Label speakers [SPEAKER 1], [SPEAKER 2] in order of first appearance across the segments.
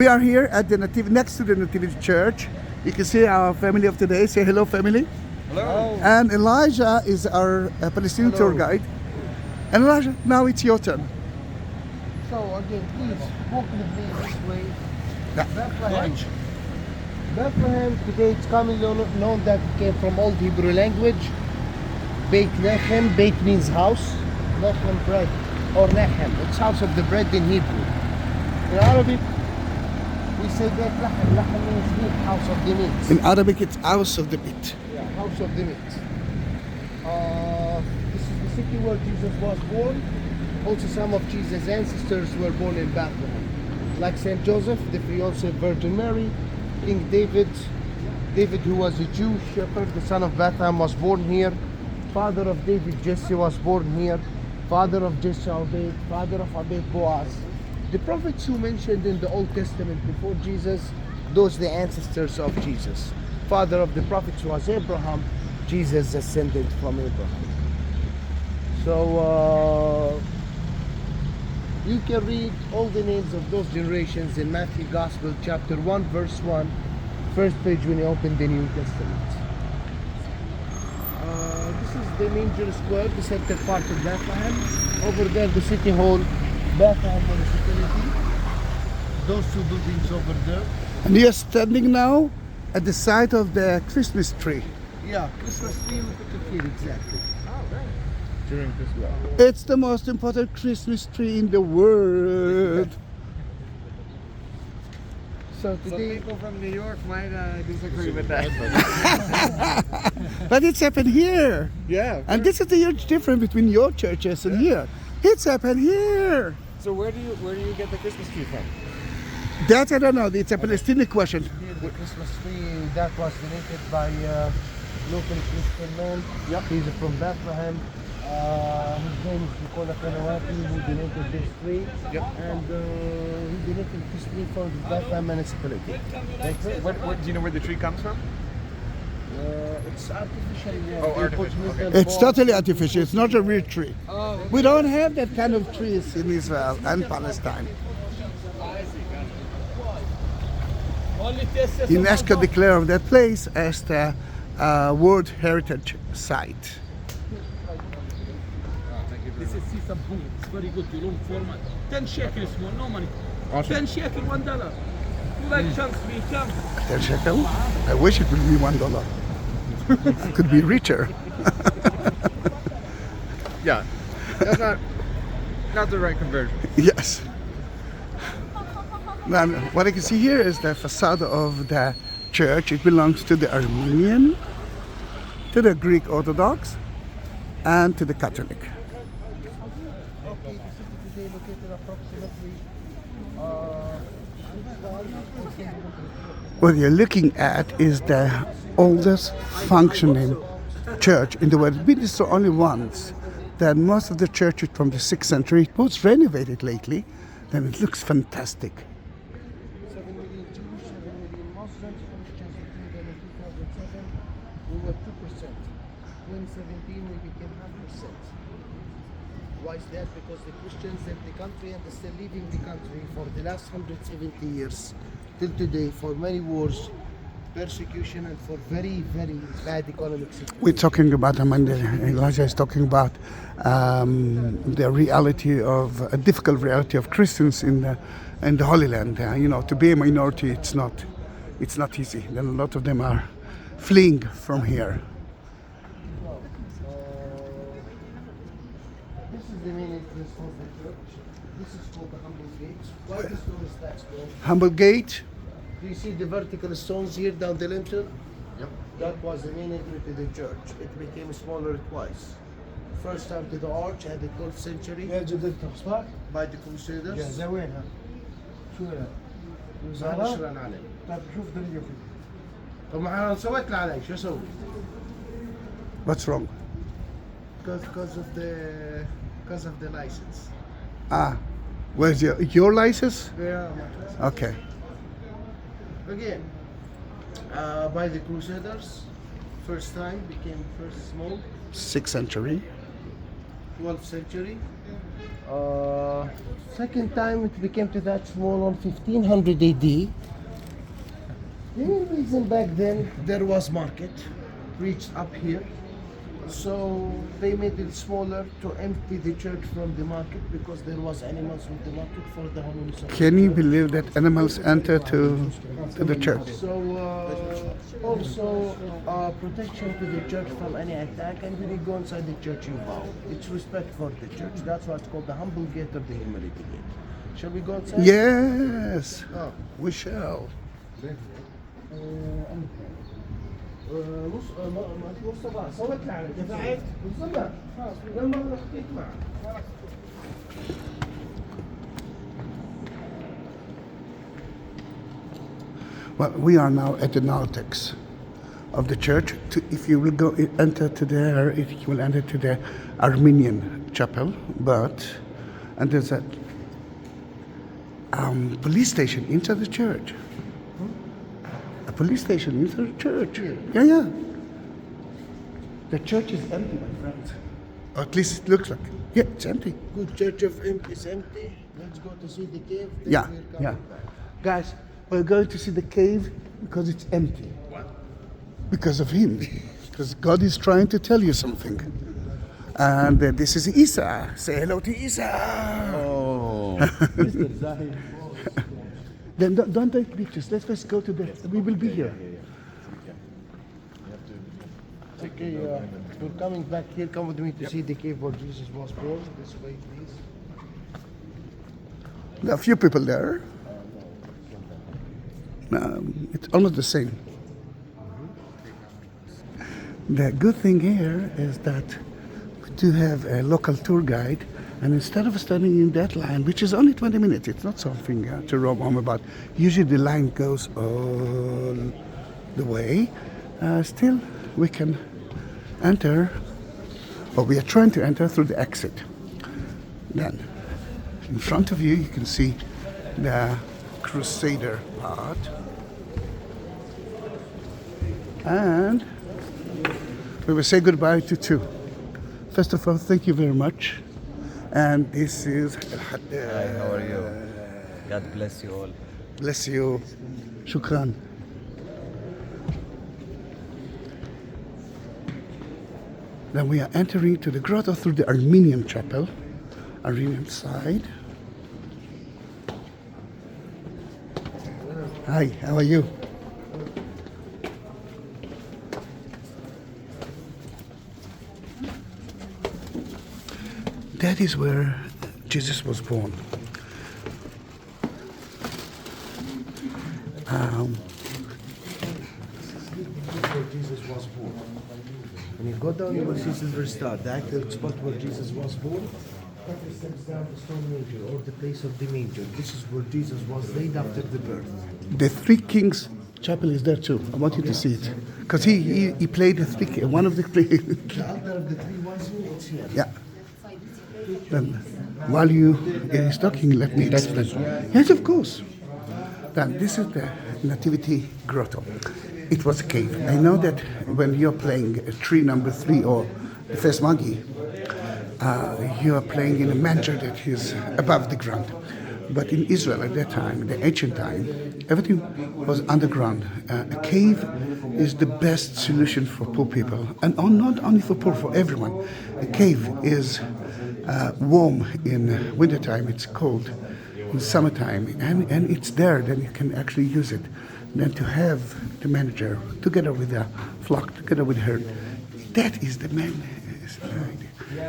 [SPEAKER 1] We are here at the next to the Nativity Church. You can see our family of today. Say hello, family.
[SPEAKER 2] Hello.
[SPEAKER 1] And Elijah is our Palestinian tour guide. And Elijah, now it's your turn.
[SPEAKER 2] So again, please walk with me this way.
[SPEAKER 1] Yeah.
[SPEAKER 2] Bethlehem. Bethlehem today it's commonly known that it came from Old Hebrew language. Beit Lechem. Beit means house. Lechem bread or Lechem. It's house of the bread in Hebrew. In Arabic, we say Beit Lechem. Lechem means meat, house of the meat.
[SPEAKER 1] In Arabic, it's house of the meat.
[SPEAKER 2] Yeah, house of the meat. This is the city where Jesus was born. Also, some of Jesus' ancestors were born in Bethlehem, like Saint Joseph, the fiancé of Virgin Mary, King David. David, who was a Jewish shepherd, the son of Bethlehem, was born here. Father of David, Jesse, was born here. Father of Jesse, Obed. Father of Obed, Boaz. The prophets who mentioned in the Old Testament before Jesus, those are the ancestors of Jesus. Father of the prophets was Abraham. Jesus ascended from Abraham. So you can read all the names of those generations in Matthew Gospel chapter 1 verse 1, first page when you open the New Testament. This is the manger square, the center part of Bethlehem. Over there the city hall, Bethlehem municipality. Those two buildings over there.
[SPEAKER 1] And you're standing now at the side of the Christmas tree.
[SPEAKER 2] Yeah, Christmas tree, we put it here exactly. During Christmas.
[SPEAKER 1] It's the most important Christmas tree in the world.
[SPEAKER 2] So
[SPEAKER 3] Some
[SPEAKER 2] today,
[SPEAKER 3] people from New York might disagree with that.
[SPEAKER 1] But it's happened here.
[SPEAKER 2] yeah.
[SPEAKER 1] And this is the huge difference between your churches and here. It's happened here.
[SPEAKER 3] So where do you get the Christmas tree from?
[SPEAKER 1] That I don't know. It's a Palestinian question.
[SPEAKER 2] Here, the Christmas tree that was donated by local Christian man.
[SPEAKER 3] Yep.
[SPEAKER 2] He's from Bethlehem. His name is Nicola Kanawati, who donated this tree.
[SPEAKER 3] Yep.
[SPEAKER 2] And he donated this tree for the Bethlehem municipality.
[SPEAKER 3] What do you know where the tree comes from?
[SPEAKER 2] It's artificial. Yeah.
[SPEAKER 3] Oh,
[SPEAKER 2] They
[SPEAKER 3] artificial,
[SPEAKER 2] put milk
[SPEAKER 3] okay.
[SPEAKER 2] and
[SPEAKER 1] It's
[SPEAKER 2] balls.
[SPEAKER 1] totally artificial. It's not a real tree.
[SPEAKER 3] Oh.
[SPEAKER 1] We don't have that kind of trees in Israel and Palestine. UNESCO declared that place as the World Heritage Site.
[SPEAKER 4] This is sesame food. It's very good. You long format. 10 shekels more, no money.
[SPEAKER 3] Awesome.
[SPEAKER 4] 10 shekel, $1. You like chunks, me come.
[SPEAKER 1] 10 shekel? I wish it would be $1. I could be richer.
[SPEAKER 3] Yeah. That's not the right conversion.
[SPEAKER 1] Yes. Now, what I can see here is the facade of the church. It belongs to the Armenian, to the Greek Orthodox, and to the Catholic.
[SPEAKER 2] Okay, this is today located approximately.
[SPEAKER 1] What you're looking at is the oldest functioning church in the world. It's been destroyed only once. Then most of the churches from the 6th century, it was renovated lately. Then it looks fantastic.
[SPEAKER 2] 7 million Jews, 7 million Muslims, Christians between them in 2007, we were 2%. 2017, we became 100%. Why is that? Because the Christians left the country and they're still leaving the country for the last 170 years till today for many wars, persecution, and for very, very bad economic situation.
[SPEAKER 1] We're talking about, Elijah is talking about the reality of, a difficult reality of Christians in the Holy Land. To be a minority, it's not easy. Then a lot of them are fleeing from here.
[SPEAKER 2] This is the main entrance of the church. This is called the Humble Gate. Why this door is that small?
[SPEAKER 1] Humble Gate.
[SPEAKER 2] Do you see the vertical stones here down the lintel?
[SPEAKER 3] Yep.
[SPEAKER 2] That was the main entry to the church. It became smaller twice. First time to the arch at the 12th century by the Crusaders. نشرا عليه. طب ما احنا سويت عليه شو اسوي؟
[SPEAKER 1] What's wrong?
[SPEAKER 2] Because of the license.
[SPEAKER 1] Where's your license?
[SPEAKER 2] Yeah.
[SPEAKER 1] Okay.
[SPEAKER 2] Again, by the Crusaders, first time became first small,
[SPEAKER 1] 6th century.
[SPEAKER 2] 12th century. Second time it became to that small on 1500 AD. The main reason back then there was market, reached up here. So they made it smaller to empty the church from the market because there was animals with the market for the holiness of
[SPEAKER 1] Can you believe that animals enter to the church?
[SPEAKER 2] So also protection to the church from any attack, and when you go inside the church you bow. It's respect for the church. That's why it's called the humble gate or the humility gate. Shall we go inside?
[SPEAKER 1] Yes,
[SPEAKER 2] Oh.
[SPEAKER 1] we shall.
[SPEAKER 2] مصطفى صوت لعنة دفعت مصطفى خلاص لما نخطيك معك.
[SPEAKER 1] Well, we are now at the narthex of the church. If you will go enter to there, if you will enter to the Armenian chapel, and there's a police station inside the church. A police station inside the church. Yeah. The church is empty, my friends. Or at least it looks like. Yeah, it's empty.
[SPEAKER 2] Good church of is empty. Let's go to see the cave. Then
[SPEAKER 1] Yeah,
[SPEAKER 2] we're coming
[SPEAKER 1] yeah.
[SPEAKER 2] back.
[SPEAKER 1] Guys, we're going to see the cave because it's empty. Because of him. Because God is trying to tell you something. And this is Isa. Say hello to Isa.
[SPEAKER 5] Oh, Mr. Zahi.
[SPEAKER 1] Then don't take pictures. Let's first go to the. We will be here.
[SPEAKER 2] Okay, we're coming back here. Come with me to see the cave where Jesus was born. This way, please.
[SPEAKER 1] There are a few people there. It's almost the same. The good thing here is that we do have a local tour guide, and instead of standing in that line, which is only 20 minutes, it's not something to roam home about. Usually the line goes all the way. Still, we can enter, or we are trying to enter through the exit. Then, in front of you, you can see the Crusader part. And we will say goodbye to two. First of all, thank you very much. And this is...
[SPEAKER 5] Hi, how are you? God bless you all.
[SPEAKER 1] Bless you. Shukran. Then we are entering to the grotto through the Armenian chapel, Armenian side. Hi, how are you? That is where Jesus was born.
[SPEAKER 2] Where Jesus was born. When you go down, you will see Silver Star, the actual spot where Jesus was born. 30 steps down the stone manger, or the place of the manger. This is where Jesus was laid after the birth.
[SPEAKER 1] The Three Kings chapel is there too. I want you to see it. Because he played one of the three.
[SPEAKER 2] The altar of the three wise men, it's here.
[SPEAKER 1] Yeah. Then, while you is talking, let me explain. Yes, of course. Then this is the Nativity Grotto. It was a cave. I know that when you're playing tree number 3 or the first monkey, you are playing in a manger that is above the ground. But in Israel at that time, the ancient time, everything was underground. A cave is the best solution for poor people, and not only for poor, for everyone. A cave is warm in wintertime, it's cold in summertime, and it's there, then you can actually use it. Then to have the manager, together with the flock, together with her, that is the man.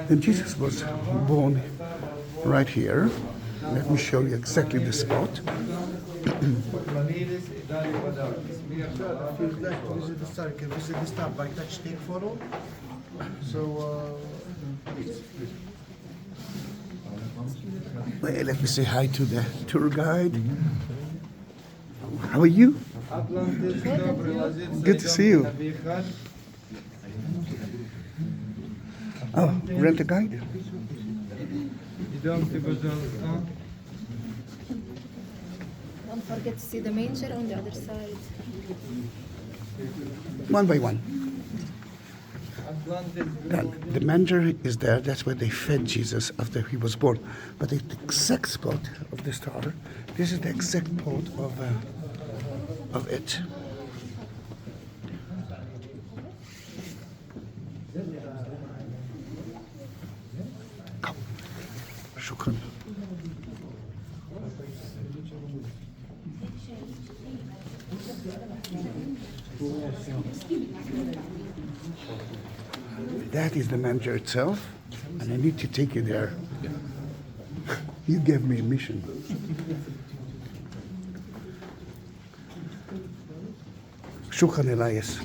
[SPEAKER 1] Then Jesus was born right here. Let me show you exactly the spot.
[SPEAKER 2] If you'd like to visit the star, you can visit the star by touch, take photo. So,
[SPEAKER 1] Well, let me say hi to the tour guide. How are you? Good to see you. Oh, rent a guide?
[SPEAKER 3] Don't
[SPEAKER 6] forget to see the manger on the other side.
[SPEAKER 1] One by one. Then the manger is there. That's where they fed Jesus after he was born. But the exact spot of the star, this is the exact spot of it. Come. Shukran. That is the manger itself, and I need to take you there. You gave me a mission. Shukran, Elias.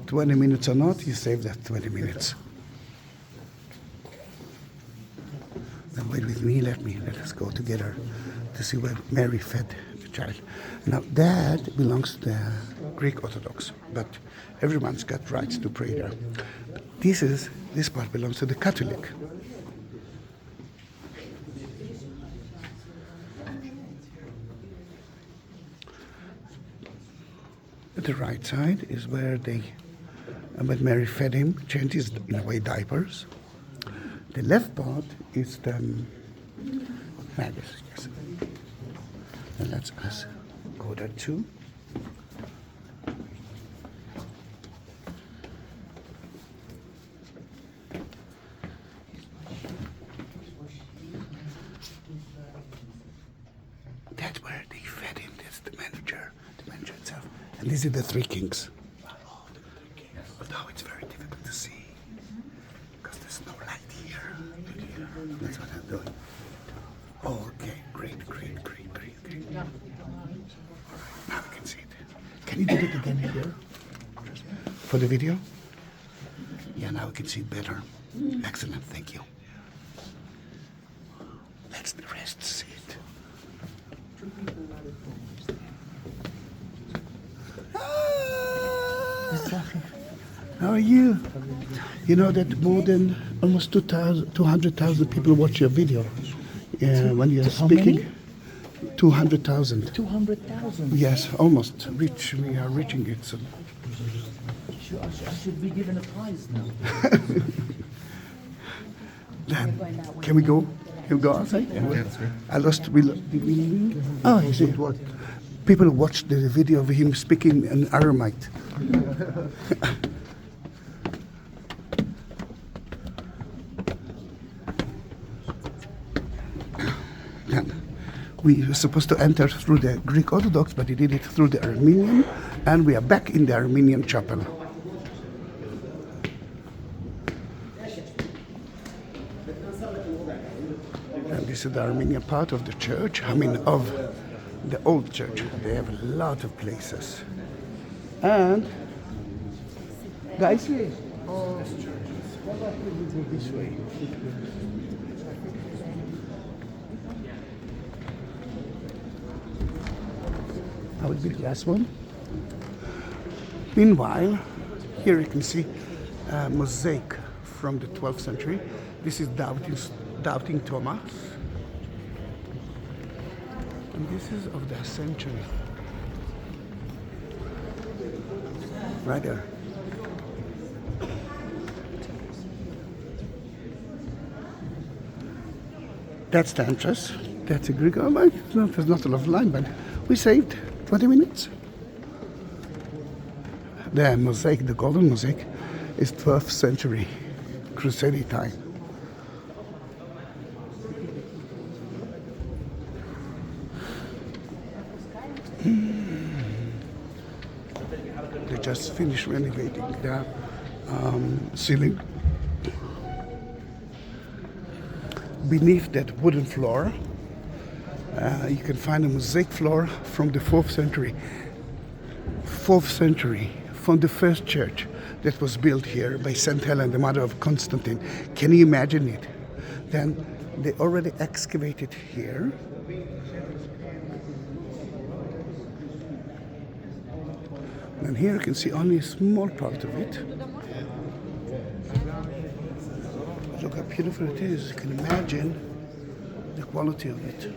[SPEAKER 1] 20 minutes or not, you saved that 20 minutes. Now wait with me, let us go together to see where Mary fed the child. Now that belongs to the Greek Orthodox, but everyone's got rights to pray there. This part belongs to the Catholic. The right side is where when Mary fed him, changed his, in a way, diapers. The left part is the Magus, yes. And let's us go there too. That's where they fed him. That's the manger itself. And these are the three kings. Although it's very difficult to see because there's no light here. That's what I'm doing. Oh, okay, great. All right, now we can see it. Can you do it again here? For the video? Yeah, now we can see it better. Excellent, thank you. Let's the rest see it. How are you? You know that more than almost 200,000 people watch your video when you're speaking.
[SPEAKER 6] Many?
[SPEAKER 1] 200,000.
[SPEAKER 6] 200,000.
[SPEAKER 1] Yes, almost. We are reaching it. So.
[SPEAKER 6] I should be given a prize now.
[SPEAKER 1] Then, can we go? Can we go outside? Yeah. I lost. Did we leave? Oh, you see what? People watched the video of him speaking in Aramaic. We were supposed to enter through the Greek Orthodox, but he did it through the Armenian, and we are back in the Armenian chapel. And this is the Armenian part of the church, of the old church. They have a lot of places. And, guys, this way. That would be the last one. Meanwhile, here you can see a mosaic from the 12th century. This is Doubting Thomas. And this is of the Ascension. Right there. That's the entrance. That's a Greek. There's not a lot of line, but we saved 20 minutes. The mosaic, the golden mosaic, is 12th century Crusade time. They just finished renovating the ceiling. Beneath that wooden floor, you can find a mosaic floor from the 4th century. 4th century, from the first church that was built here by St. Helen, the mother of Constantine. Can you imagine it? Then they already excavated here. And here you can see only a small part of it. Look how beautiful it is. You can imagine the quality of it.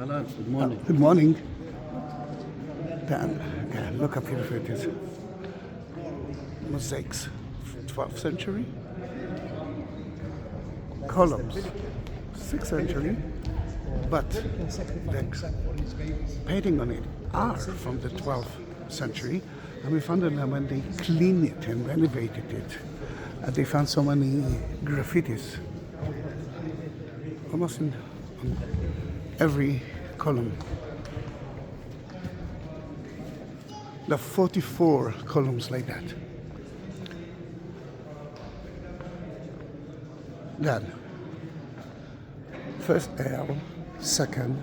[SPEAKER 6] Good morning.
[SPEAKER 1] Good morning. Dan, yeah, look how beautiful it is. Mosaics, 12th century. Columns, 6th century. But the painting on it are from the 12th century. And we found that when they cleaned it and renovated it, they found so many graffitis. Almost on every column. There are 44 columns like that. Then, first L, second,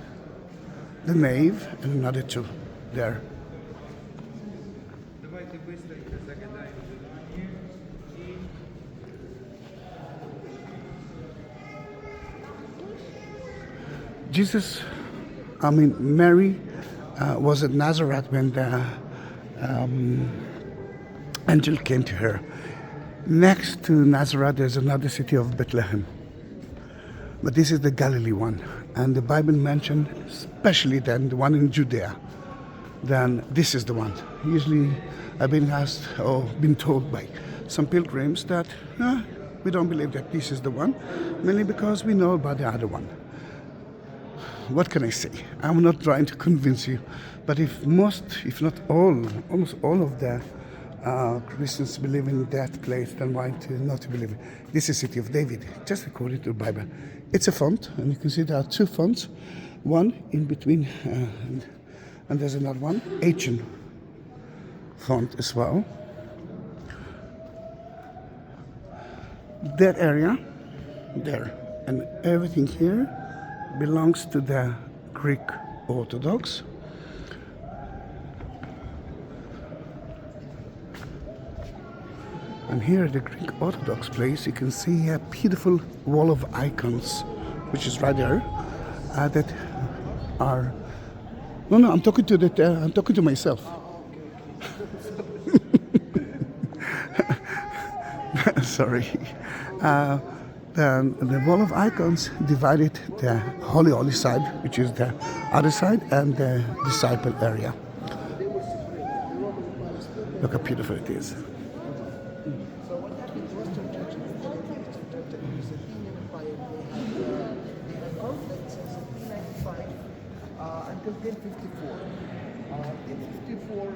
[SPEAKER 1] the nave, and another two there. Mary was at Nazareth when the angel came to her. Next to Nazareth, there's another city of Bethlehem. But this is the Galilee one. And the Bible mentioned, especially then, the one in Judea. Then this is the one. Usually I've been asked or been told by some pilgrims that we don't believe that this is the one, mainly because we know about the other one. What can I say? I'm not trying to convince you, but if not all, almost all of the Christians believe in that place, then why not to believe it? This is City of David, just according to the Bible. It's a font, and you can see there are two fonts, one in between, and there's another one, ancient font as well. That area, there, and everything here belongs to the Greek Orthodox. And here at the Greek Orthodox place, you can see a beautiful wall of icons, which is right there, that are. No, I'm talking to myself. Sorry. The wall of icons divided the holy side, which is the other side, and the disciple area. Look how beautiful it is.
[SPEAKER 2] So what happened to Western Church is that the Western Church and the Byzantine Empire, they had conflict since 1795 until 1054. 1054,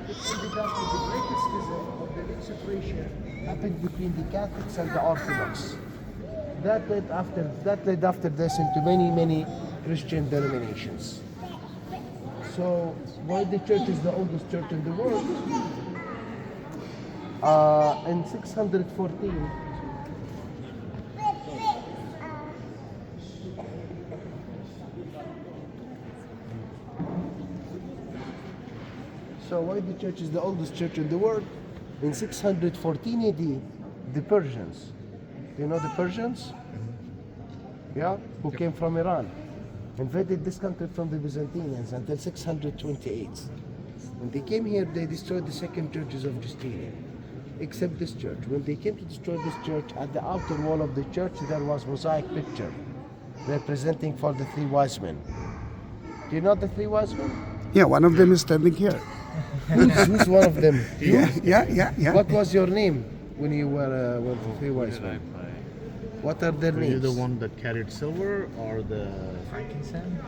[SPEAKER 2] it ended up with the greatest schism of the big separation happened between the Catholics and the Orthodox. That led after this into many Christian denominations. So why the church is the oldest church in the world? In 614, so why the church is the oldest church in the world? In 614 AD, the Persians. Do you know the Persians? Yeah? Who came from Iran. Invaded this country from the Byzantines until 628. When they came here, they destroyed the second churches of Justinian, except this church. When they came to destroy this church, at the outer wall of the church, there was mosaic picture representing for the three wise men. Do you know the three wise men?
[SPEAKER 1] Yeah, one of them is standing here.
[SPEAKER 2] Who's one of them?
[SPEAKER 1] Yeah.
[SPEAKER 2] What was your name when you were with the three wise men? What are their
[SPEAKER 7] Were you
[SPEAKER 2] names?
[SPEAKER 7] the one that carried silver or the
[SPEAKER 3] Frankincense?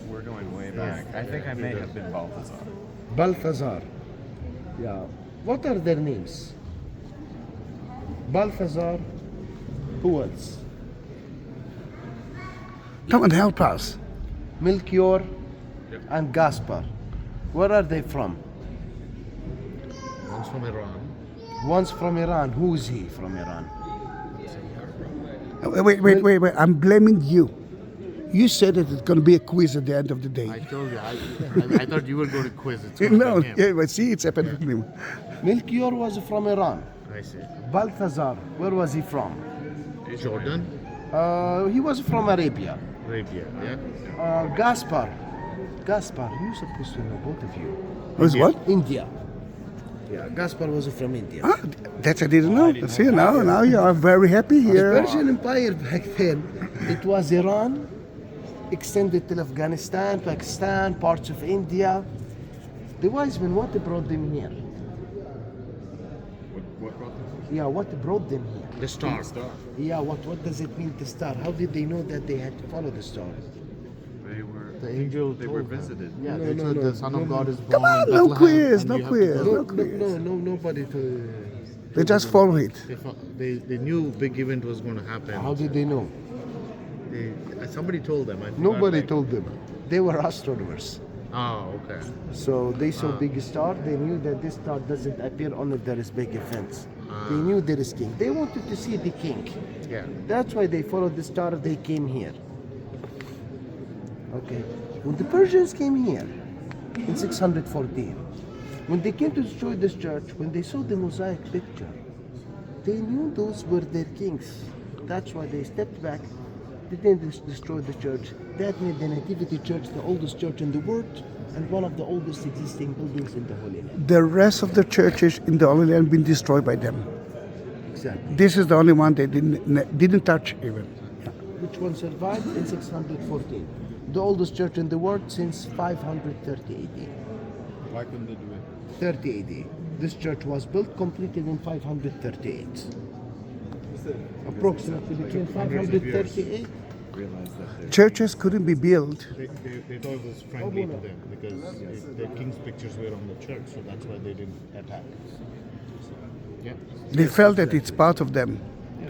[SPEAKER 8] We're going way back. I think I may have been Balthazar.
[SPEAKER 2] Balthazar. Yeah. What are their names? Balthazar. Who else?
[SPEAKER 1] Come and help us.
[SPEAKER 2] Melchior and Gaspar. Where are they from?
[SPEAKER 7] one's from Iran?
[SPEAKER 2] One's from Iran. Who is he from Iran?
[SPEAKER 1] Wait. I'm blaming you. You said that it's going to be a quiz at the end of the day.
[SPEAKER 7] I told you. I thought you were going to quiz it.
[SPEAKER 1] No, yeah, but see, it's happened with me.
[SPEAKER 2] Melchior was from Iran.
[SPEAKER 7] I see.
[SPEAKER 2] Balthazar, where was he from?
[SPEAKER 7] Jordan?
[SPEAKER 2] He was from Arabia.
[SPEAKER 7] Arabia, yeah?
[SPEAKER 2] Gaspar, you're supposed to know, both of you.
[SPEAKER 1] Who's what?
[SPEAKER 2] India. Yeah, Gaspar was from India.
[SPEAKER 1] Ah, that I didn't know. See, now you are very happy
[SPEAKER 2] The
[SPEAKER 1] here.
[SPEAKER 2] Persian Empire back then, it was Iran, extended till Afghanistan, Pakistan, parts of India. The wise men, what brought them here?
[SPEAKER 8] What brought them?
[SPEAKER 2] Yeah, what brought them here?
[SPEAKER 7] The star.
[SPEAKER 2] Yeah, what does it mean, the star? How did they know that they had to follow the star?
[SPEAKER 8] They were.
[SPEAKER 7] The angel
[SPEAKER 8] They were
[SPEAKER 7] told them.
[SPEAKER 8] visited.
[SPEAKER 7] Yeah,
[SPEAKER 2] No,
[SPEAKER 7] they
[SPEAKER 2] no,
[SPEAKER 7] said
[SPEAKER 2] no.
[SPEAKER 7] the Son of God is born
[SPEAKER 1] Come on,
[SPEAKER 7] in
[SPEAKER 1] no
[SPEAKER 7] Bethlehem,
[SPEAKER 1] quiz,
[SPEAKER 7] and
[SPEAKER 1] no
[SPEAKER 7] you have to
[SPEAKER 1] quiz.
[SPEAKER 7] go.
[SPEAKER 1] No quiz.
[SPEAKER 2] Nobody
[SPEAKER 1] They just follow it.
[SPEAKER 7] They knew big event was going to happen.
[SPEAKER 2] How did they know?
[SPEAKER 7] Somebody told them. I forgot,
[SPEAKER 2] Nobody
[SPEAKER 7] like-
[SPEAKER 2] told them. They were astronomers.
[SPEAKER 7] Oh, okay.
[SPEAKER 2] So they saw big star. They knew that this star doesn't appear only if there is big events. They knew there is king. They wanted to see the king.
[SPEAKER 7] Yeah.
[SPEAKER 2] That's why they followed the star. They came here. Okay. When the Persians came here in 614, when they came to destroy this church, when they saw the mosaic picture, they knew those were their kings. That's why they stepped back. They didn't destroy the church. That made the Nativity Church the oldest church in the world and one of the oldest existing buildings in the Holy Land.
[SPEAKER 1] The rest of the churches in the Holy Land been destroyed by them.
[SPEAKER 2] Exactly.
[SPEAKER 1] This is the only one they didn't touch even.
[SPEAKER 2] Which one survived in 614? The oldest church in the world since 530 AD.
[SPEAKER 8] Why couldn't they do it?
[SPEAKER 2] 30 AD. This church was built, completed in 538. Approximately between 538.
[SPEAKER 8] Realize that they're.
[SPEAKER 1] Churches couldn't be built.
[SPEAKER 7] They thought it was friendly to them because their king's pictures were on the church, so that's why they didn't attack. Yeah.
[SPEAKER 1] They felt that it's part of them.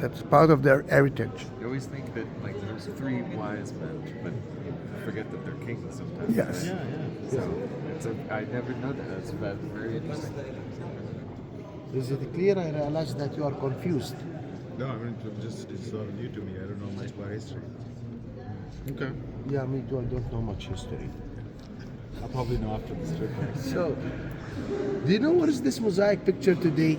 [SPEAKER 1] That's part of their heritage.
[SPEAKER 8] You always think that like there's three wise men, but you forget that they're kings sometimes.
[SPEAKER 1] Yes.
[SPEAKER 8] right? So I never know that. That's very interesting.
[SPEAKER 2] Is it clear? I realize that you are confused.
[SPEAKER 9] No, I mean, it's all new to me. I don't know much about history.
[SPEAKER 7] Okay.
[SPEAKER 2] Yeah, me too. I don't know much history.
[SPEAKER 8] I'll probably know after this trip.
[SPEAKER 2] So, do you know what is this mosaic picture today?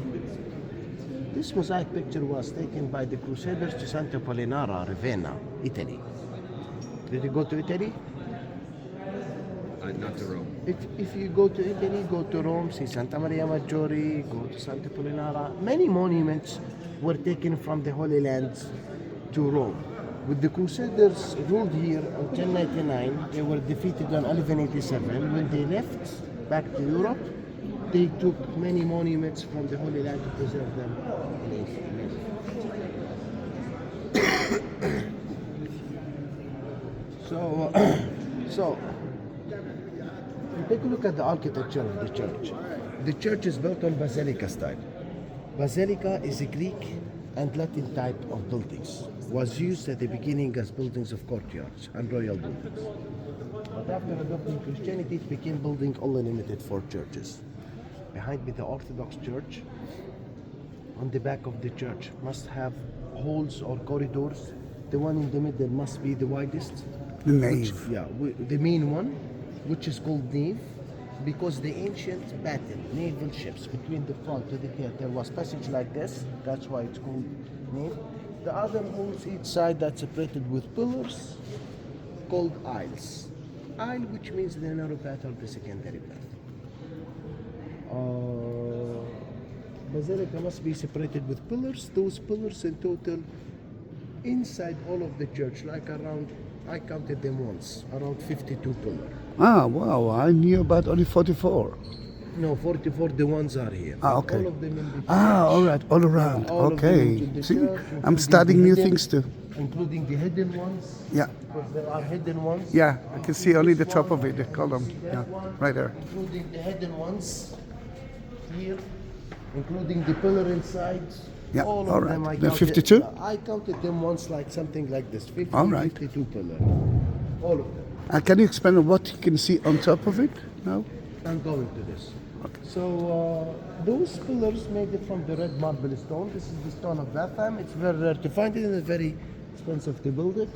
[SPEAKER 2] This mosaic picture was taken by the Crusaders to Santa Apollinara, Ravenna, Italy. Did you go to Italy?
[SPEAKER 8] Not to Rome.
[SPEAKER 2] If you go to Italy, go to Rome, see Santa Maria Maggiore, go to Santa Apollinara. Many monuments were taken from the Holy Land to Rome. With the Crusaders ruled here in 1099, they were defeated in 1187. When they left back to Europe, they took many monuments from the Holy Land to preserve them. So, take a look at the architecture of the church. The church is built on basilica style. Basilica is a Greek and Latin type of buildings. Was used at the beginning as buildings of courtyards and royal buildings. But after adopting Christianity, it became building only limited for churches. Behind me, the Orthodox Church. On the back of the church must have halls or corridors. The one in the middle must be the widest.
[SPEAKER 1] The nave.
[SPEAKER 2] The main one, which is called nave, because the ancient battle, naval ships between the front to the rear, there was passage like this. That's why it's called nave. The other halls each side that's separated with pillars, called aisles. Aisle, which means the narrow path or the secondary path. Basilica must be separated with pillars. Those pillars in total, inside all of the church, like around, I counted them once, around 52 pillars.
[SPEAKER 1] Ah, wow, I knew about only 44.
[SPEAKER 2] No, 44, the ones are here.
[SPEAKER 1] Ah, okay.
[SPEAKER 2] All of them in the church.
[SPEAKER 1] Ah, all right, all around.
[SPEAKER 2] All of them
[SPEAKER 1] Okay.
[SPEAKER 2] in the
[SPEAKER 1] See,
[SPEAKER 2] church,
[SPEAKER 1] I'm
[SPEAKER 2] including
[SPEAKER 1] studying
[SPEAKER 2] the
[SPEAKER 1] new
[SPEAKER 2] hidden-
[SPEAKER 1] things too.
[SPEAKER 2] Including the hidden ones.
[SPEAKER 1] Yeah,
[SPEAKER 2] Because there are hidden ones.
[SPEAKER 1] yeah, I can see only the top of it, the column. Yeah, right there.
[SPEAKER 2] Including the hidden ones here, including the pillar inside.
[SPEAKER 1] Yeah,
[SPEAKER 2] all
[SPEAKER 1] all
[SPEAKER 2] of
[SPEAKER 1] right.
[SPEAKER 2] them. I
[SPEAKER 1] The
[SPEAKER 2] counted,
[SPEAKER 1] 52?
[SPEAKER 2] I counted them once like something like this. 50,
[SPEAKER 1] All right.
[SPEAKER 2] 52 pillar. All of them.
[SPEAKER 1] Can you explain what you can see on top of it now?
[SPEAKER 2] I'm going to this. So those pillars made it from the red marble stone. This is the stone of Bethlehem. It's very rare to find it and it's very expensive to build it.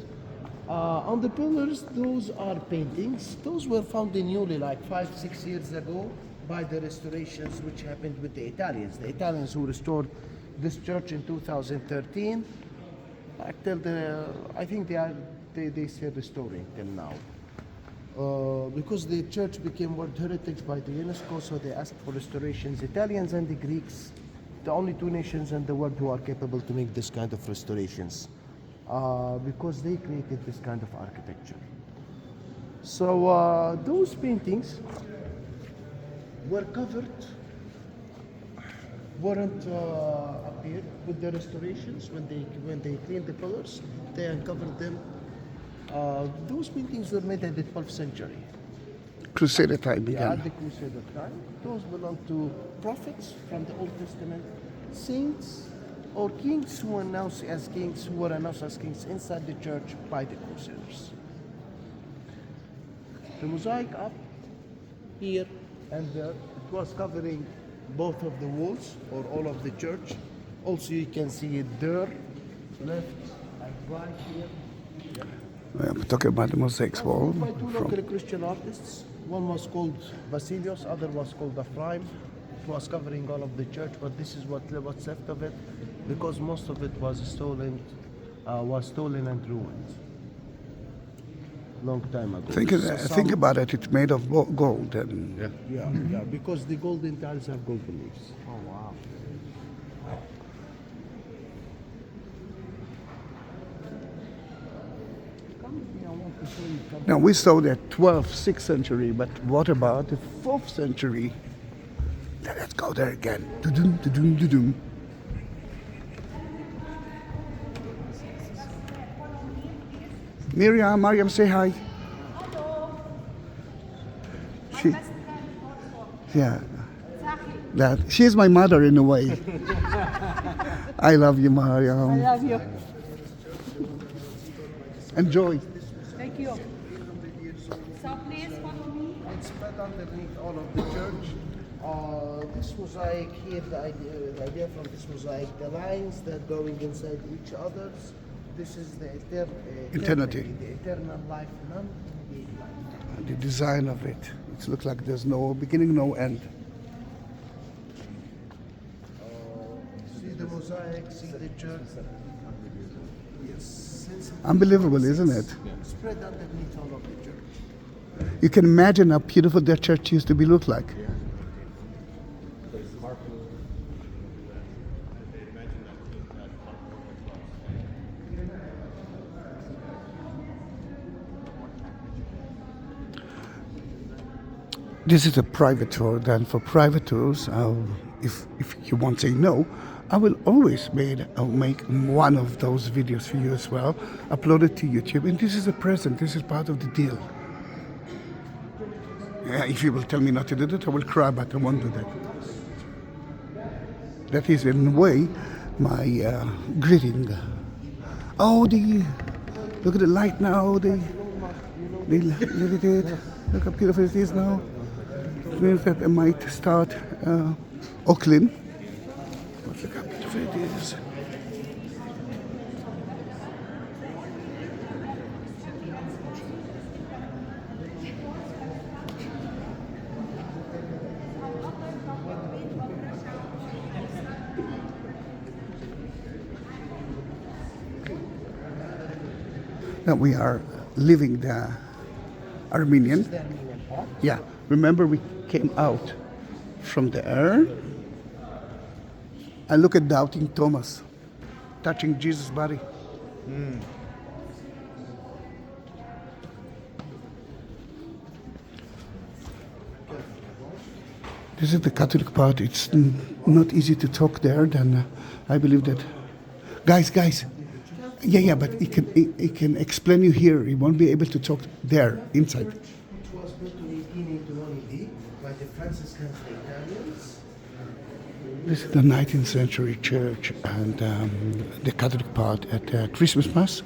[SPEAKER 2] On the pillars, those are paintings. Those were found in newly, like 5-6 years ago, by the restorations which happened with the Italians. The Italians who restored this church in 2013. I think they still restoring till now. Because the church became World Heritage by the UNESCO, so they asked for restorations. Italians and the Greeks, the only two nations in the world who are capable to make this kind of restorations, because they created this kind of architecture. So those paintings were covered, weren't appeared with the restorations when they cleaned the pillars. They uncovered them. Those paintings were made at the 12th century.
[SPEAKER 1] Crusader time
[SPEAKER 2] Yeah,
[SPEAKER 1] began.
[SPEAKER 2] at the Crusader time. Those belong to prophets from the Old Testament, saints or kings who were announced as kings inside the church by the Crusaders. The mosaic up here and there, it was covering both of the walls or all of the church. Also, you can see it there, left and right here.
[SPEAKER 1] I'm talking about the mosaics wall.
[SPEAKER 2] By two local Christian artists. One was called Basilios, other was called Ephraim. It was covering all of the church, but this is what's left of it, because most of it was stolen and ruined. Long time ago.
[SPEAKER 1] Think about it. It's made of gold. And
[SPEAKER 2] Yeah, because the golden tiles have golden leaves. Oh wow.
[SPEAKER 1] now we saw the 12th, 6th century, but what about the 4th century? Let's go there again. Dudum, dudum, dudum. Mariam, say hi. She, yeah, that she's my mother in a way. I love you, Mariam.
[SPEAKER 10] I love you.
[SPEAKER 1] Enjoy.
[SPEAKER 10] Thank you. So please come to me.
[SPEAKER 2] It's spread underneath all of the church. This mosaic here, the idea from this mosaic, the lines that are going inside each other. This is the
[SPEAKER 1] Eternity.
[SPEAKER 2] the eternal life, non-ending life.
[SPEAKER 1] The design of it. It looks like there's no beginning, no end.
[SPEAKER 2] See the mosaic, see the church. Yes.
[SPEAKER 1] Unbelievable, isn't it?
[SPEAKER 2] Spread underneath all of the church.
[SPEAKER 1] You can imagine how beautiful that church used to be look like. This is a private tour. Then for private tours, if you won't say no, I will always make one of those videos for you as well, upload it to YouTube. And this is a present. This is part of the deal. Yeah, if you will tell me not to do that, I will cry, but I won't do that. That is in a way my greeting. Oh, look at the light now. They lit it. Look how beautiful it is now. It means that I might start Oakland. But look how beautiful it is. Now we are leaving the Armenian. Yeah, remember we came out from the air and look at doubting Thomas touching Jesus' body. This is the Catholic part. It's not easy to talk there. Then I believe that, guys. Yeah, but he can explain you here. He won't be able to talk there inside.
[SPEAKER 2] It was built in 1881 AD by the Franciscans, the Italians.
[SPEAKER 1] This is the 19th century church and the Catholic part at Christmas Mass.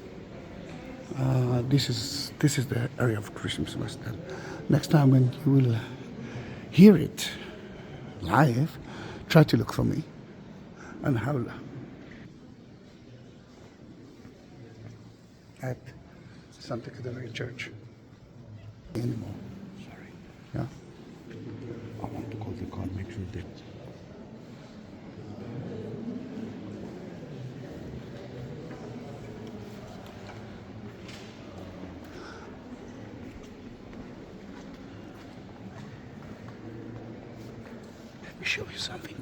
[SPEAKER 1] This is the area of Christmas Mass. And next time when you will hear it live, try to look for me and howl at Santa Caterina Church. Anymore. Sorry. Yeah.
[SPEAKER 7] I want to call the car, make sure that.
[SPEAKER 1] Let me show you something.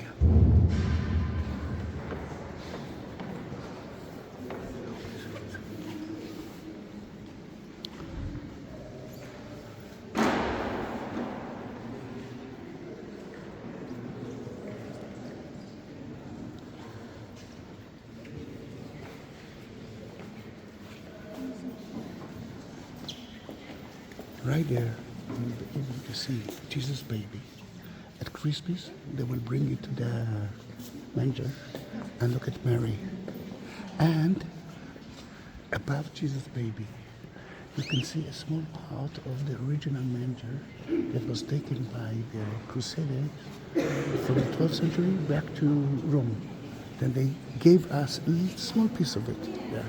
[SPEAKER 1] right there, you'll be able to see Jesus baby. At Christmas, they will bring it to the manger, and look at Mary. And above Jesus baby, you can see a small part of the original manger that was taken by the Crusaders from the 12th century back to Rome. Then they gave us a small piece of it. Yeah.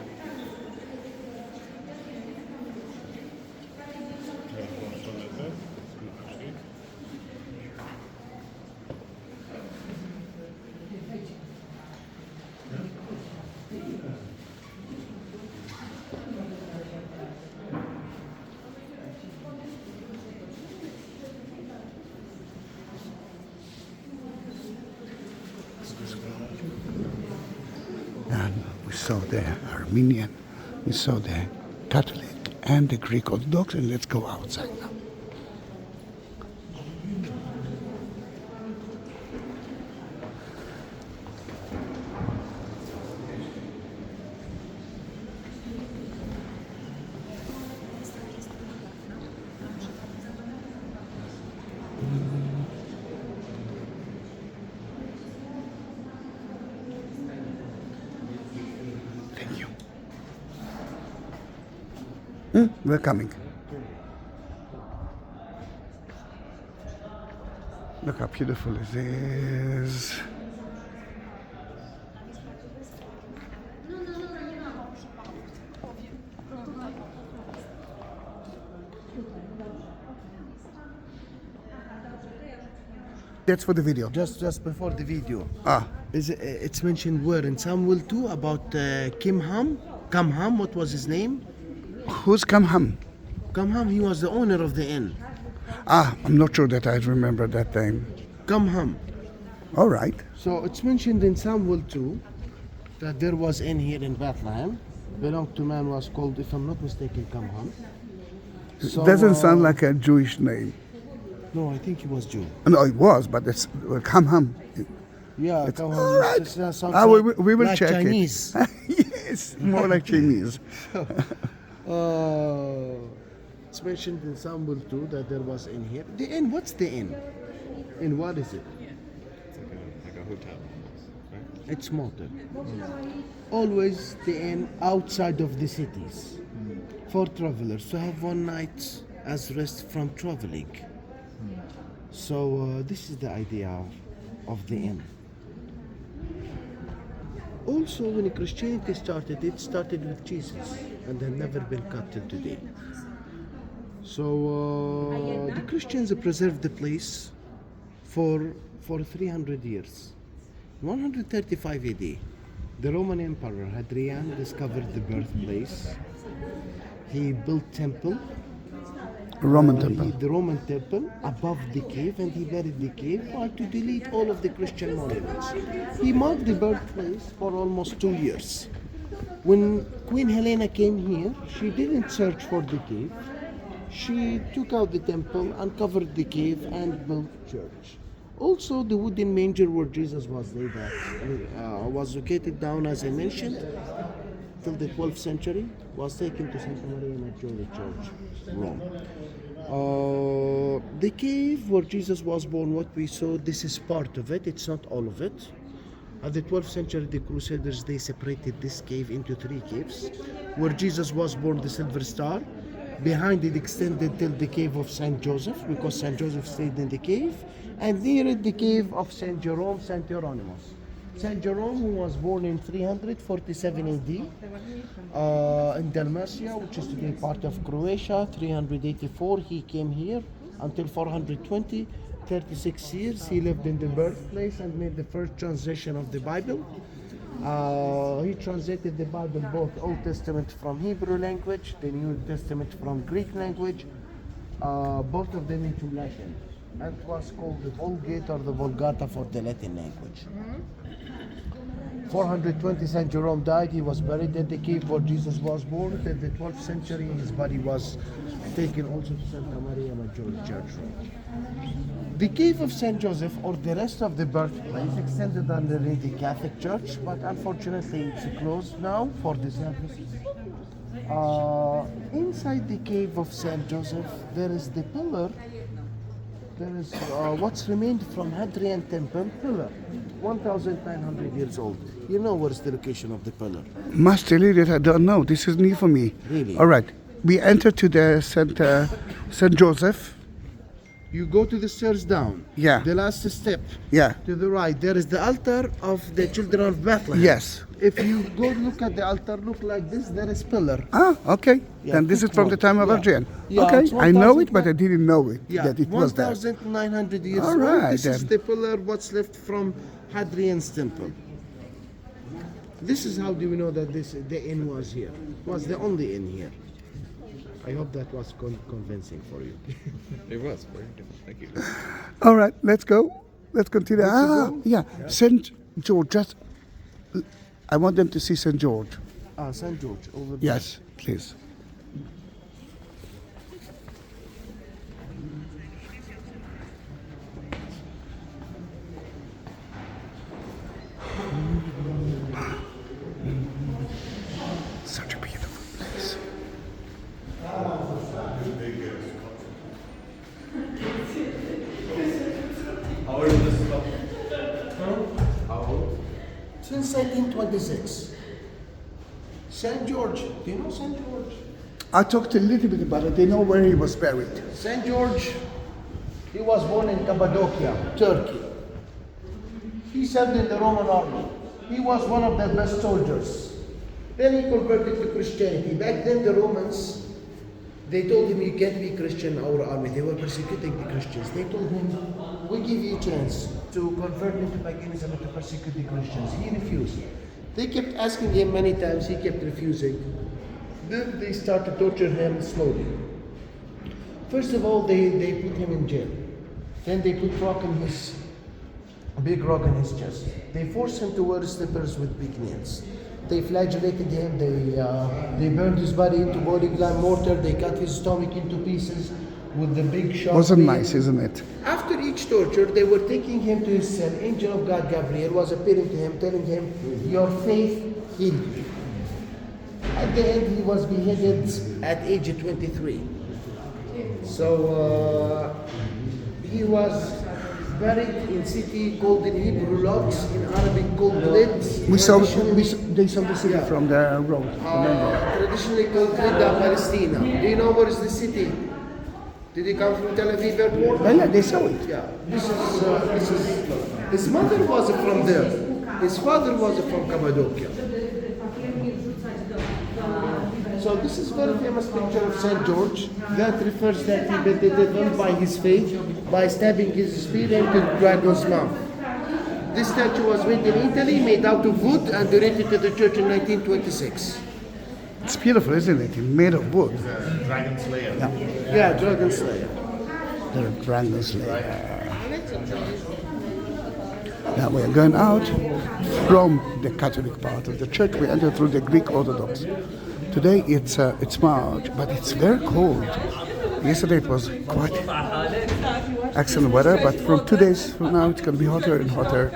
[SPEAKER 1] And we saw the Armenian, we saw the Catholic and the Greek Orthodox, and let's go outside now. Thank you. We're coming. Look how beautiful it is. That's for the video.
[SPEAKER 2] Just before the video.
[SPEAKER 1] Ah,
[SPEAKER 2] It's mentioned where in Samuel 2 about Kamham, what was his name?
[SPEAKER 1] who's Kamham?
[SPEAKER 2] Kamham, he was the owner of the inn.
[SPEAKER 1] Ah, I'm not sure that I remember that name.
[SPEAKER 2] Kamham.
[SPEAKER 1] All right.
[SPEAKER 2] So it's mentioned in Samuel 2 that there was inn here in Bethlehem. Belonged to man was called, if I'm not mistaken, Kamham. So,
[SPEAKER 1] Doesn't sound like a Jewish name.
[SPEAKER 2] No, I think he was Jew.
[SPEAKER 1] No, it was, but it's Kamham.
[SPEAKER 2] Yeah,
[SPEAKER 1] It's
[SPEAKER 2] Kamham.
[SPEAKER 1] all right.
[SPEAKER 2] Sounds
[SPEAKER 1] We will
[SPEAKER 2] like
[SPEAKER 1] check
[SPEAKER 2] Chinese.
[SPEAKER 1] it. Yes, more like Chinese.
[SPEAKER 2] It's mentioned in Samuel 2 that there was inn here. The inn, what's the inn? Inn, what is it?
[SPEAKER 7] It's like a hotel. Right?
[SPEAKER 2] It's motel. Always the inn outside of the cities for travelers to have one night as rest from traveling. So this is the idea of the inn. Also, when Christianity started, it started with Jesus and had never been cut till today. So the Christians preserved the place for 300 years. 135 AD, the Roman Emperor Hadrian discovered the birthplace. He built temple.
[SPEAKER 1] Roman temple.
[SPEAKER 2] The Roman temple above the cave, and he buried the cave while to delete all of the Christian monuments. He marked the birthplace for almost 2 years. When Queen Helena came here, she didn't search for the cave. She took out the temple, uncovered the cave, and built church. Also, the wooden manger where Jesus was laid at was located down, as I mentioned, till the 12th century, was taken to Santa Maria Maggiore Church, Rome. The cave where Jesus was born, what we saw, this is part of it, it's not all of it. At the 12th century, the Crusaders, they separated this cave into 3 caves. Where Jesus was born, the Silver Star. Behind it extended till the cave of Saint Joseph, because Saint Joseph stayed in the cave. And near it, the cave of Saint Jerome, Saint Hieronymus. Saint Jerome, who was born in 347 AD in Dalmatia, which is today part of Croatia. 384, he came here until 420. 36 years he lived in the birthplace and made the first translation of the Bible. He translated the Bible, both Old Testament from Hebrew language, the New Testament from Greek language, both of them into Latin. And it was called the Vulgate or the Vulgata for the Latin language. 420, Saint Jerome died. He was buried in the cave where Jesus was born. In the 12th century, his body was taken also to Santa Maria Maggiore Church. The cave of Saint Joseph, or the rest of the birthplace, extended underneath the Catholic Church, but unfortunately it's closed now for the services. Inside the cave of Saint Joseph, there is the pillar. There is what's remained from Hadrian Temple pillar, 1,900 years old. You know where's the location of the pillar?
[SPEAKER 1] Must tell you that I don't know. This is new for me.
[SPEAKER 2] Really?
[SPEAKER 1] All right. We enter to the Saint Joseph.
[SPEAKER 2] You go to the stairs down.
[SPEAKER 1] Yeah.
[SPEAKER 2] The last step.
[SPEAKER 1] Yeah.
[SPEAKER 2] To the right, there is the altar of the children of Bethlehem.
[SPEAKER 1] Yes.
[SPEAKER 2] If you go look at the altar, look like this, there is pillar.
[SPEAKER 1] Ah, okay.
[SPEAKER 2] Yeah,
[SPEAKER 1] Then this is from the time of
[SPEAKER 2] yeah.
[SPEAKER 1] Hadrian.
[SPEAKER 2] Yeah,
[SPEAKER 1] Okay,
[SPEAKER 2] it's
[SPEAKER 1] I know
[SPEAKER 2] 1,000
[SPEAKER 1] it, but I didn't know it,
[SPEAKER 2] Yeah,
[SPEAKER 1] that it was there.
[SPEAKER 2] 1,900 years
[SPEAKER 1] All
[SPEAKER 2] old.
[SPEAKER 1] right,
[SPEAKER 2] This is
[SPEAKER 1] then.
[SPEAKER 2] the pillar, what's left from Hadrian's temple. This is how do we know that the inn was here. It was the only inn here. I hope that was convincing for you.
[SPEAKER 8] It was very good. Thank you.
[SPEAKER 1] All right, let's go. Let's continue. Yeah. St. George. Just, I want them to see St. George.
[SPEAKER 2] St. George, over there.
[SPEAKER 1] Yes, please. Such a beautiful place.
[SPEAKER 2] Since 1826. St. George, do you know St. George?
[SPEAKER 1] I talked a little bit about it. They know where he was buried.
[SPEAKER 2] St. George, he was born in Cappadocia, Turkey. He served in the Roman army. He was one of their best soldiers. Then he converted to Christianity. Back then the Romans, they told him, you can't be Christian in our army. They were persecuting the Christians. They told him, we give you a chance to convert into paganism and to persecute the Christians. He refused. They kept asking him many times, he kept refusing. Then they started to torture him slowly. First of all, they put him in jail. Then they put a big rock in his chest. They forced him to wear slippers with big nails. They flagellated him, they burned his body into boiling lime mortar, they cut his stomach into pieces with the big sharp
[SPEAKER 1] Wasn't
[SPEAKER 2] nail.
[SPEAKER 1] nice, isn't it?
[SPEAKER 2] After each torture, they were taking him to his cell. Angel of God Gabriel was appearing to him, telling him, your faith healed you. At the end, he was beheaded at age 23. So he was buried in city called in Hebrew logs, in Arabic called lids.
[SPEAKER 1] They saw the city
[SPEAKER 2] Yeah.
[SPEAKER 1] from the road.
[SPEAKER 2] Traditionally called Lida, Palestina. Do you know where is the city? Did he come from Tel Aviv airport?
[SPEAKER 1] Yeah, they saw it.
[SPEAKER 2] Yeah. This is. His mother was from there. His father was from Cappadocia. So this is very famous picture of Saint George that refers that he beat the devil by his faith by stabbing his spear into the dragon's mouth. This statue was made in Italy, made out of wood, and donated to the church in 1926.
[SPEAKER 1] It's beautiful, isn't it? Made of wood.
[SPEAKER 7] Dragon Slayer.
[SPEAKER 2] Yeah, Dragon Slayer.
[SPEAKER 1] The dragon slayer. Now we are going out from the Catholic part of the church. We enter through the Greek Orthodox. Today it's March, but it's very cold. Yesterday it was quite excellent weather, but from 2 days from now it's going to be hotter and hotter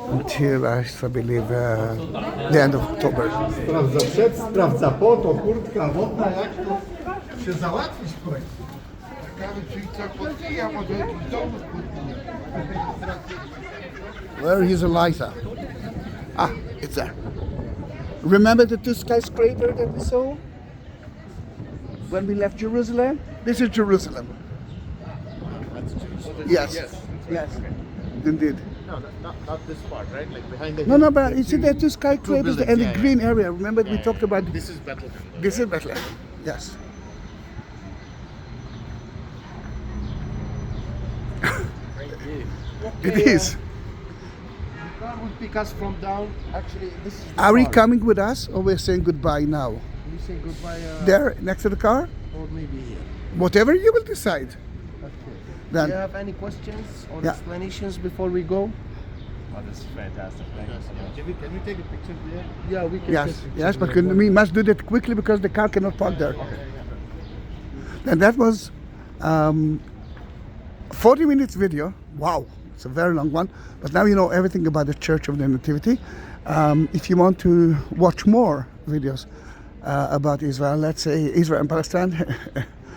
[SPEAKER 1] until I believe the end of October.
[SPEAKER 9] Sprawdza przed, sprawdza po, to kurtka wodna, jak to się załatwić w projekcie.
[SPEAKER 1] Where is Eliza? Ah, it's there. Remember the two skyscrapers that we saw when we left Jerusalem? This is Jerusalem. Yes. Yes. Indeed.
[SPEAKER 7] No, not this part, right? Like behind the.
[SPEAKER 1] No, but you see the two skyscrapers
[SPEAKER 7] buildings,
[SPEAKER 1] and the
[SPEAKER 7] yeah,
[SPEAKER 1] green area. Remember we talked about
[SPEAKER 7] This is Bethlehem.
[SPEAKER 1] This is Bethlehem. Yes. It is.
[SPEAKER 2] The car will pick us from down. Actually, this is the
[SPEAKER 1] Are we
[SPEAKER 2] car.
[SPEAKER 1] coming with us or we're saying goodbye now?
[SPEAKER 2] We say goodbye
[SPEAKER 1] There, next to the car?
[SPEAKER 2] or maybe here.
[SPEAKER 1] Whatever you will decide.
[SPEAKER 2] Okay. Do
[SPEAKER 1] Then,
[SPEAKER 2] you have any questions or
[SPEAKER 1] Yeah.
[SPEAKER 2] explanations before we go?
[SPEAKER 8] Oh, this is fantastic. Thank you so much.
[SPEAKER 7] Can we take a picture there?
[SPEAKER 2] Yeah, we can.
[SPEAKER 1] yes,
[SPEAKER 2] take pictures
[SPEAKER 1] yes, but
[SPEAKER 2] with
[SPEAKER 1] we must do that quickly because the car cannot park there. And that was 40 minutes video. Wow, it's a very long one. But now you know everything about the Church of the Nativity. If you want to watch more videos, about Israel, let's say Israel and Palestine,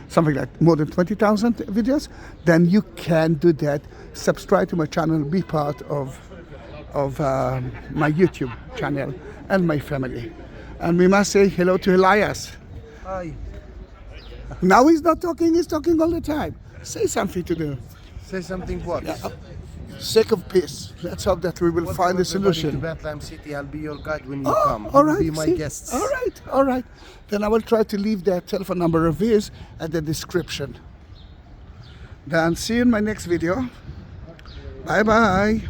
[SPEAKER 1] something like more than 20,000 videos, then you can do that. Subscribe to my channel, be part of my YouTube channel and my family. And we must say hello to Elias.
[SPEAKER 2] Hi.
[SPEAKER 1] Now he's not talking, he's talking all the time. Say something to them.
[SPEAKER 2] Say something what?
[SPEAKER 1] Sake of peace. Let's hope that we will find a
[SPEAKER 2] To
[SPEAKER 1] solution.
[SPEAKER 2] Bethlehem City, I'll be your guide when you
[SPEAKER 1] Oh,
[SPEAKER 2] come.
[SPEAKER 1] all right.
[SPEAKER 2] Be my
[SPEAKER 1] see?
[SPEAKER 2] guests.
[SPEAKER 1] All right. Then I will try to leave the telephone number of his at the description. Then see you in my next video. Bye bye.